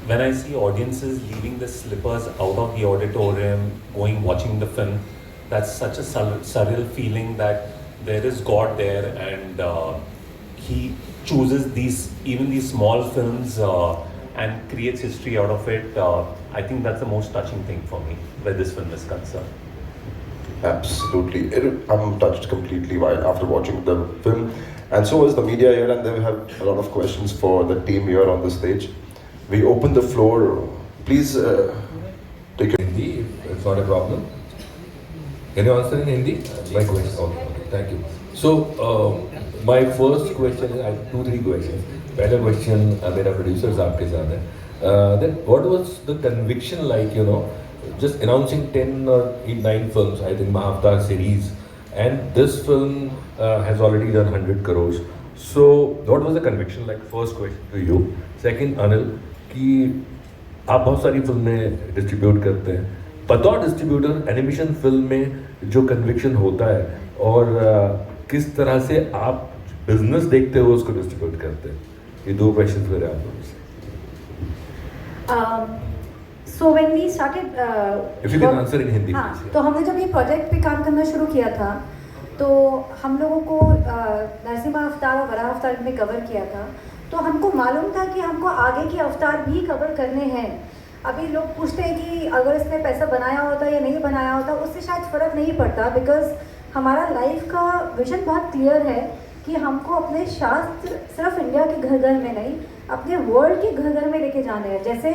when I see audiences leaving the slippers out of the auditorium, going watching the film, that's such a surreal feeling that there is God there, and He chooses even these small films and creates history out of it. I think that's the most touching thing for me where this film is concerned. Absolutely. I'm touched completely after watching the film. And so is the media here, and they have a lot of questions for the team here on the stage. We open the floor. Please take it. Hindi, it's not a problem. Can you answer in Hindi? My question. Okay, thank you. So, my first question is, I have 2-3 questions. पहला question मेरा producer साहब के साथ है. Then what was the conviction like, just announcing 10 or 9 films, I think Mahavatar series, and this film has already done 100 crores. So, what was the conviction like? First question to you. Second, Anil, कि आप बहुत सारी फिल्में distribute करते हैं, बताओ distributor animation film में जो कन्विक्शन होता है और किस तरह से आप बिजनेस देखते हो उसको डिस्ट्रीब्यूट करते हैं. ये 2 क्वेश्चंस मेरे आप लोगों से. So when we started, If you can answer in Hindi. हाँ, तो हमने जब ये प्रोजेक्ट पे काम करना शुरू किया था, तो हम लोगों को नरसिम्हा अवतार और वराह अवतार में कवर किया था. तो हमको मालूम था कि हमको आगे के अवतार भी कवर करने हैं. अभी लोग पूछते हैं कि अगर इसने पैसा बनाया होता या नहीं बनाया होता, उससे शायद फ़र्क नहीं पड़ता, बिकॉज हमारा लाइफ का विजन बहुत क्लियर है कि हमको अपने शास्त्र सिर्फ इंडिया के घर घर में नहीं, अपने वर्ल्ड के घर घर में लेके जाने हैं. जैसे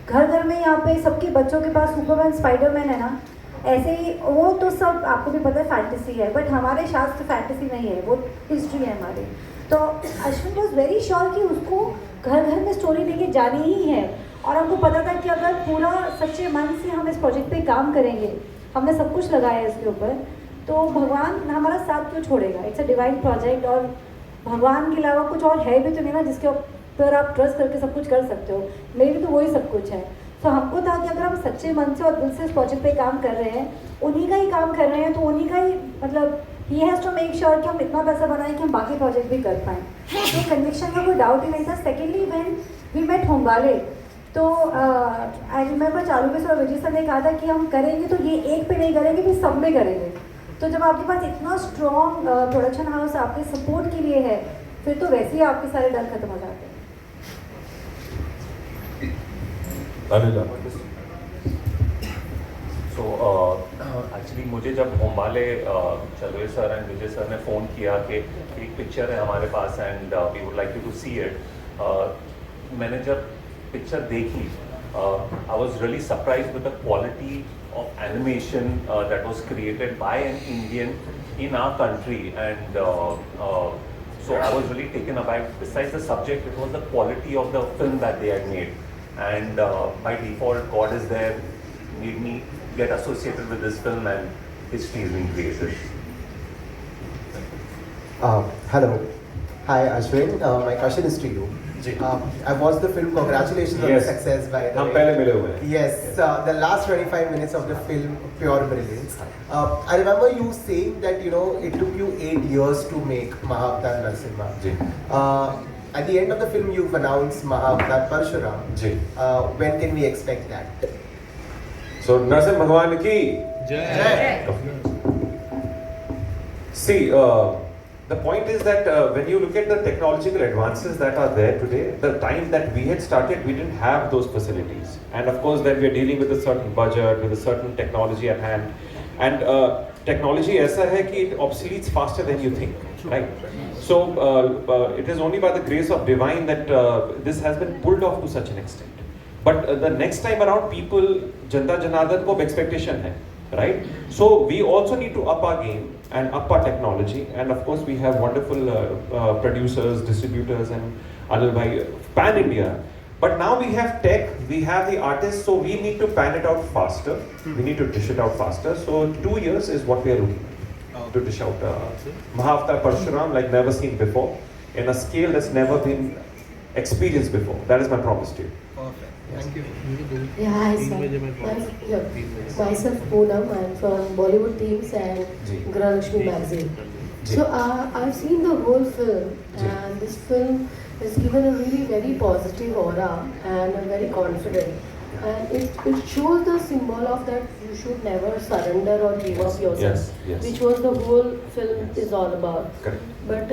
घर घर में यहाँ पे सबके बच्चों के पास सुपरमैन स्पाइडरमैन है ना, ऐसे ही वो तो सब आपको भी पता है फैंटेसी है, बट हमारे शास्त्र फैंटेसी नहीं है, वो हिस्ट्री है हमारी. तो अश्विन वॉज वेरी श्योर कि उसको घर घर में स्टोरी लेके जानी ही है, और हमको पता था कि अगर पूरा सच्चे मन से हम इस प्रोजेक्ट पे काम करेंगे, हमने सब कुछ लगाया है इसके ऊपर, तो भगवान हमारा साथ क्यों छोड़ेगा. इट्स अ डिवाइन प्रोजेक्ट, और भगवान के अलावा कुछ और है भी तो नहीं ना जिसके ऊपर आप ट्रस्ट करके सब कुछ कर सकते हो. मेरे भी तो वही सब कुछ है. तो हमको था कि अगर हम सच्चे मन से और दिल से इस प्रोजेक्ट पे काम कर रहे हैं, उन्हीं का ही काम कर रहे हैं, तो उन्हीं का ही मतलब ही हैज़ टू मेक श्योर कि हम इतना पैसा बनाएं कि हम बाकी प्रोजेक्ट भी कर पाएँ. तो कन्विक्शन का कोई डाउट ही नहीं था. सेकेंडली व्हेन वी मेट होमवाले, तो आई रिमेंबर चालू में सर विजय सर ने कहा था कि हम करेंगे तो ये एक पे नहीं करेंगे, फिर सब में करेंगे. तो जब आपके पास इतना स्ट्रॉन्ग प्रोडक्शन हाउस आपके सपोर्ट के लिए है, फिर तो वैसे ही आपके सारे डर खत्म हो जाते हैं. सो एक्चुअली मुझे जब होमवाले चलवे सर एंड विजय सर ने फ़ोन किया कि एक पिक्चर है हमारे पास and we would like you to see it, मैंने जब पिक्चर देखी, I was really surprise with the quality of animation that was created by an Indian in our country, and so I was really taken aback. Besides the subject, it was the quality of the film that they had made, and by default God is there made me get associated with this film, and history is being created. Hello. Hi Ashwin, my question is to you. I watched the film. Congratulations on the success, by the way. पहले मिले हुए हैं. Yes, the last 25 minutes of the film, pure brilliance. I remember you saying that it took you 8 years to make Mahavatar Narsimha. At the end of the film, you've announced Mahavatar Parshuram. When can we expect that? So Narsimha Bhagwan ki Jai. See, the point is that when you look at the technological advances that are there today, the time that we had started, we didn't have those facilities. And of course, then we are dealing with a certain budget, with a certain technology at hand. And technology ऐसा है कि it obsoletes faster than you think, right? So it is only by the grace of divine that this has been pulled off to such an extent. But the next time around, people, Janta Janardan को expectation है, right? So we also need to up our game and up our technology, and of course we have wonderful producers, distributors, and Anil bhai, pan India. But now we have tech, we have the artists, so we need to pan it out faster. We need to dish it out faster. So 2 years is what we are looking at to dish out Mahavatar Parshuram like never seen before, in a scale that's never been experienced before. That is my promise to you. Perfect. Thank you. Yeah, hi sir. Myself Poonam, I'm from Bollywood Teams and Grahakshmi magazine. So I've seen the whole film, and this film It's given a really very positive aura and a very confident. And it shows the symbol of that you should never surrender or give up yourself, yes. which was the whole film is all about. Correct. But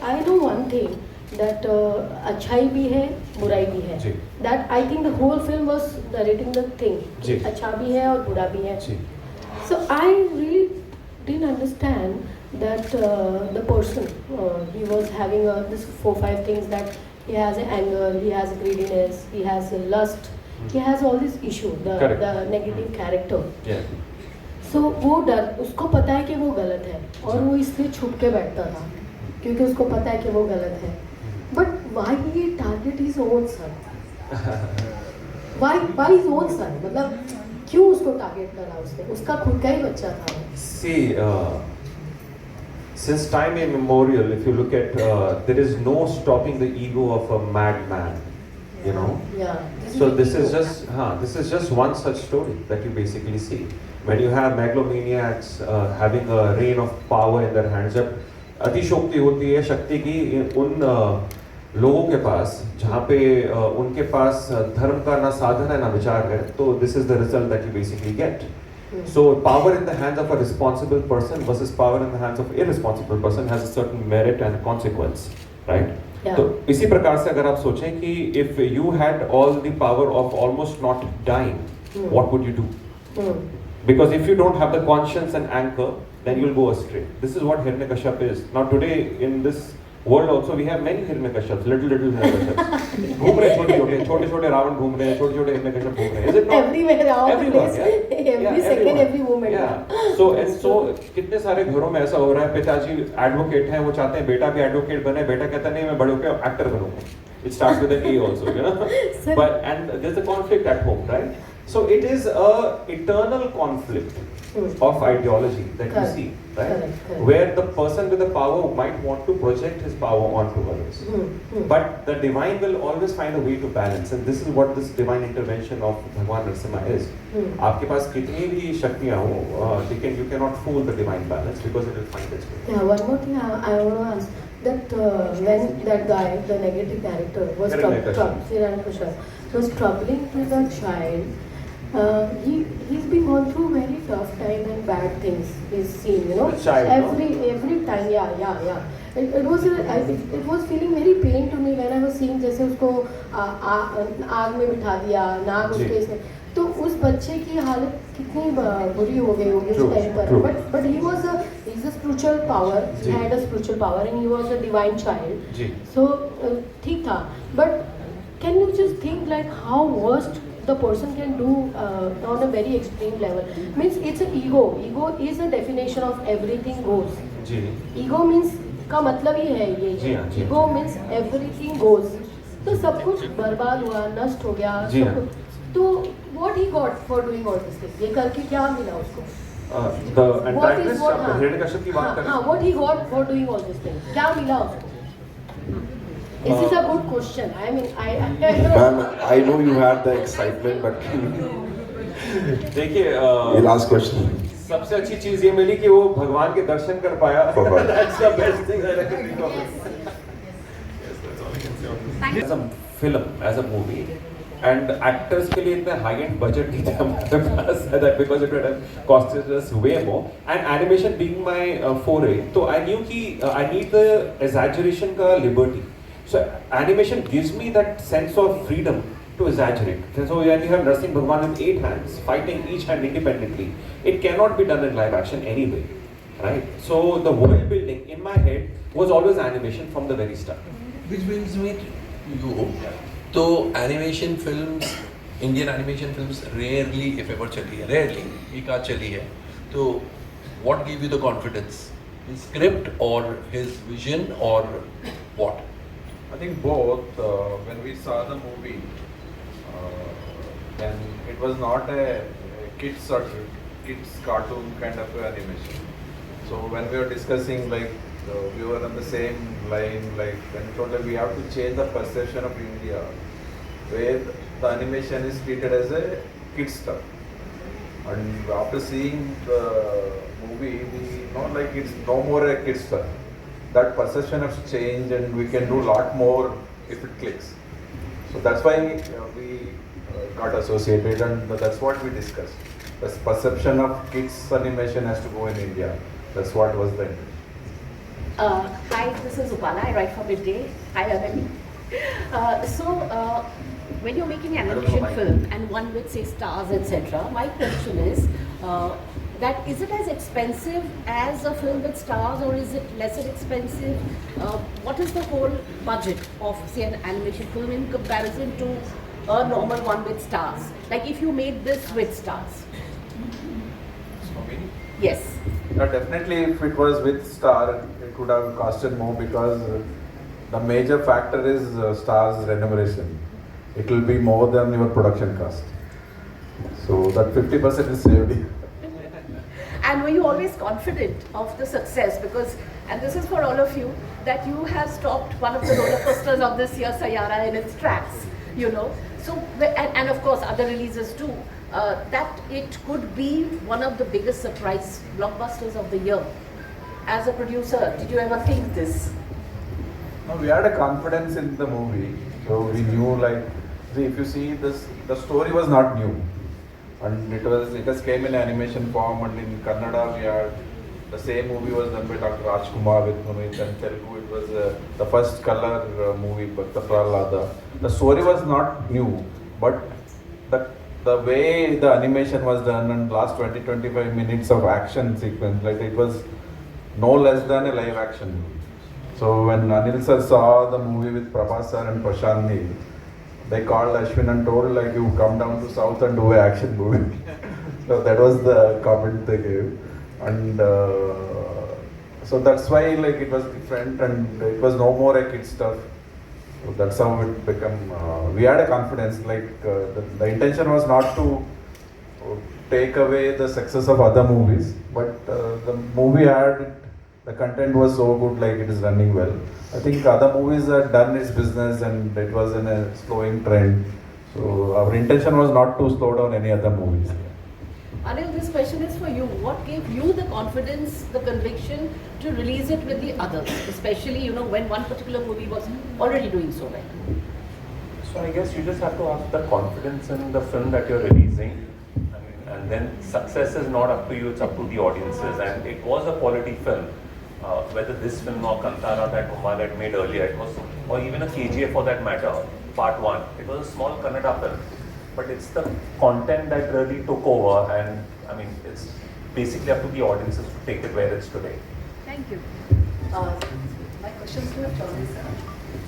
I know one thing that अच्छाई भी है बुराई भी है. जी. That I think the whole film was narrating the thing. जी. अच्छा भी है और बुरा भी है. जी. So I really didn't understand that the person he was having this 4-5 things, that he has anger, he has greediness, he has lust, he has all these issues, Correct. the negative character. Yeah. So वो डर, उसको पता है कि वो गलत है और वो इसलिए छुप के बैठता था क्योंकि उसको पता है कि वो गलत है. But why he target his own son? Why his own son? मतलब क्यों उसको टारगेट करा उसने? उसका खुद का ही बच्चा था. See, since time immemorial, if you look at, there is no stopping the ego of a madman, you know. Yeah. So this is just one such story that you basically see. When you have megalomaniacs having a reign of power in their hands, जब अतिशोक्ति होती है शक्ति की उन लोगों के पास जहाँ पे उनके पास धर्म का ना साधन है ना विचार है, तो this is the result that you basically get. So power in the hands of a responsible person versus power in the hands of irresponsible person has a certain merit and consequence, right? Yeah. तो इसी प्रकार से अगर आप सोचें कि if you had all the power of almost not dying, what would you do? Because if you don't have the conscience and anchor, then you'll go astray. This is what Hiranyakashipu is. Now today in this world also we have many Hiranyakashipus, little Hiranyakashipus. घूम रहे छोटे-छोटे रावण घूम रहे हैं, छोटे-छोटे Hiranyakashipu घूम रहे हैं. Is it not? Everywhere, all the Everywhere, place, yeah. every Yeah, second, everyone. every moment. Yeah. So कितने सारे घरों में ऐसा हो रहा है, पिताजी एडवोकेट हैं, वो चाहते हैं बेटा भी एडवोकेट बने, बेटा कहता नहीं मैं बड़े होकर एक्टर बनूंगा. It starts with an A also, you know. And there's a conflict at home, right? So it is a eternal conflict of ideology that you see, right? Correct. Where the person with the power might want to project his power onto others. But the divine will always find a way to balance, and this is what this divine intervention of Bhagwan Narasimha is. आपके पास कितनी भी शक्तियाँ हो, you cannot fool the divine balance because it will find its way. Yeah, one more thing I want to ask. That when that guy, the negative character, was troubling to the child, he's been gone through very tough time and bad things. He's seen, you know, The child, every time. Yeah. It was feeling very pain to me when I was seeing जैसे उसको आग में बिठा दिया, नाग उसके इसमें, तो उस बच्चे की हालत कितनी बुरी हो गई होगी उस टाइम पर. But he's a spiritual power. He had a spiritual power and he was a divine child. So ठीक था. But can you just think like how worst the person can do on a very extreme level? Means it's an ego. Ego is a definition of everything goes. Ego means का मतलब ही है ये. Ego means everything goes. तो सब कुछ बर्बाद हुआ, नष्ट हो गया. तो what he got for doing all this thing? ये करके क्या मिला उसको? The antagonist of Hiranyakashipu की बात करें. What he got for doing all this thing? क्या मिला उसको? This is a good question. I mean, Ma'am, I know you had the excitement, but देखिए the last question. सबसे अच्छी चीज ये मिली कि वो भगवान के दर्शन कर पाया. That's the best thing I can think of. As a film, as a movie, and actors के लिए इतने high end budget नहीं थे हमारे पास, that because it would have costed us way more. And animation being my foray, तो I knew कि I need the exaggeration का liberty. So animation gives me that sense of freedom to exaggerate. So when you have Narasimha Bhagwan with 8 hands fighting each hand independently, it cannot be done in live action anyway, right? So the world building in my head was always animation from the very start. Which brings me to you. So animation films, Indian animation films rarely, if ever चली है, rarely एक आध चली है. So what gave you the confidence? His script or his vision or what? I think both. When we saw the movie, then it was not a kids cartoon kind of animation. So when we were discussing, like we were on the same line, like when told that we have to change the perception of India, where the animation is treated as a kids stuff. And after seeing the movie, we know like it's no more a kids stuff. That perception has changed and we can do a lot more if it clicks. So that's why we got associated, and that's what we discussed. The perception of kids animation has to go in India. That's what was the intention. Hi, this is Upala. I write for Midday. Hi, Avan. When you're making an animation film and one with say stars, etc., my question is that is it as expensive as a film with stars, or is it lesser expensive? What is the whole budget of say an animation film in comparison to a normal one with stars? Like if you made this with stars. Yes. Definitely, if it was with star, it would have costed more, because the major factor is star's remuneration. It will be more than your production cost. So that 50% is saved. And were you always confident of the success? Because, and this is for all of you, that you have stopped one of the roller coasters of this year, Sayara, in its tracks, you know. So, and of course other releases too, that it could be one of the biggest surprise blockbusters of the year. As a producer, did you ever think this? No, we had a confidence in the movie. So we knew, like, see, if you see this, the story was not new. And it has came in animation form, and in Kannada we had the same movie was done by Dr. Rajkumar with Munit, and Telugu it was the first color movie, Bhakta Prahlada. The story was not new, but the way the animation was done and last 20-25 minutes of action sequence, like it was no less than a live action movie. So when Anil sir saw the movie with Prabhas sir and Prashant Neel, they called Ashwin and told, like, you come down to South and do an action movie. So that was the comment they gave. And so that's why, like, it was different, and it was no more a kid stuff. So that's how it became, we had a confidence, like the intention was not to take away the success of other movies, but the movie had, the content was so good, like it is running well. I think other movies had done its business and it was in a slowing trend. So our intention was not to slow down any other movies. Anil, this question is for you. What gave you the confidence, the conviction to release it with the others? Especially, you know, when one particular movie was already doing so well. So I guess you just have to have the confidence in the film that you're releasing. And then success is not up to you, it's up to the audiences. And it was a quality film. Whether this film or Kantara that Umar had made earlier, it was, or even a KGF for that matter, part 1, it was a small Kannada film. But it's the content that really took over, and I mean, it's basically up to the audiences to take it where it's today. Thank you. My question is to Chaudhary sir.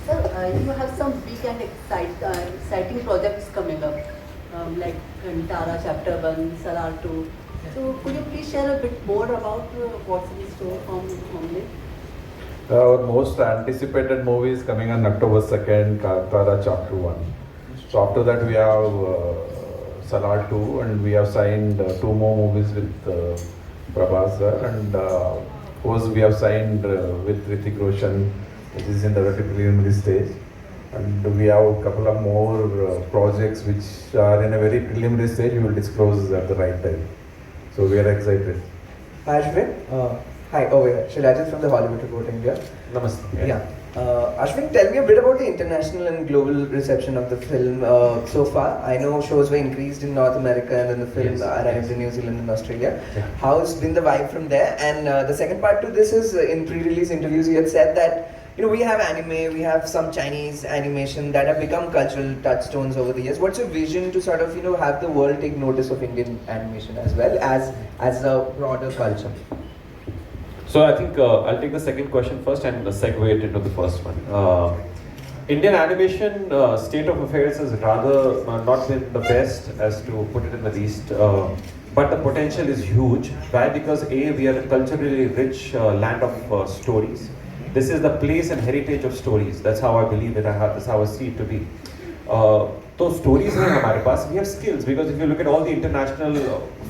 Sir, you have some big and exciting projects coming up, like Kantara Chapter 1, Salar 2. So could you please share a bit more about what's in store from Homely? Our most anticipated movie is coming on October 2nd, Kantara Chapter 1. So after that we have Salar 2, and we have signed 2 more movies with Prabhas sir, and of course we have signed with Hrithik Roshan, which is in the very preliminary stage. And we have a couple of more projects which are in a very preliminary stage. We will disclose at the right time. So we are excited. Hi Ashwin. Hi, over here. Shilajit from the Hollywood Report India. Namaste. Yeah. Ashwin, tell me a bit about the international and global reception of the film so far. I know shows were increased in North America, and then the film arrived in New Zealand and Australia. Yeah. How's been the vibe from there? And the second part to this is, in pre-release interviews, you had said that, you know, we have anime, we have some Chinese animation that have become cultural touchstones over the years. What's your vision to sort of, you know, have the world take notice of Indian animation as well as a broader culture? So I think I'll take the second question first and segue it into the first one. Indian animation state of affairs has rather not been the best, as to put it in the least, but the potential is huge. Why? Because A, we are a culturally rich land of stories. This is the place and heritage of stories. That's how I believe it. That's how I see it to be. तो stories हैं हमारे पास. We have skills, because if you look at all the international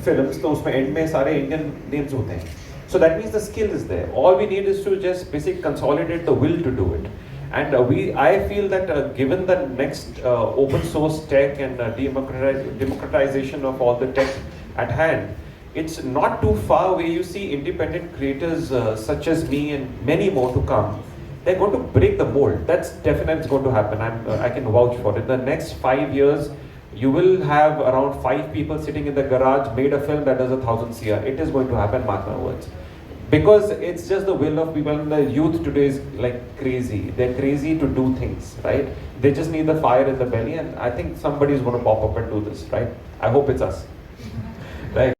films, तो उसमें end में सारे Indian names होते हैं. So that means the skill is there. All we need is to just basically consolidate the will to do it. And I feel that given the next open source tech and democratization of all the tech at hand, it's not too far where you see independent creators such as me and many more to come they're going to break the mold. That's definitely going to happen. I can vouch for it. The next 5 years, you will have around 5 people sitting in the garage, made a film that does 1,000 CR. It is going to happen, mark my words. Because it's just the will of people, and the youth today is like crazy. They're crazy to do things, right? They just need the fire in the belly, and I think somebody is going to pop up and do this, right? I hope it's us. Right?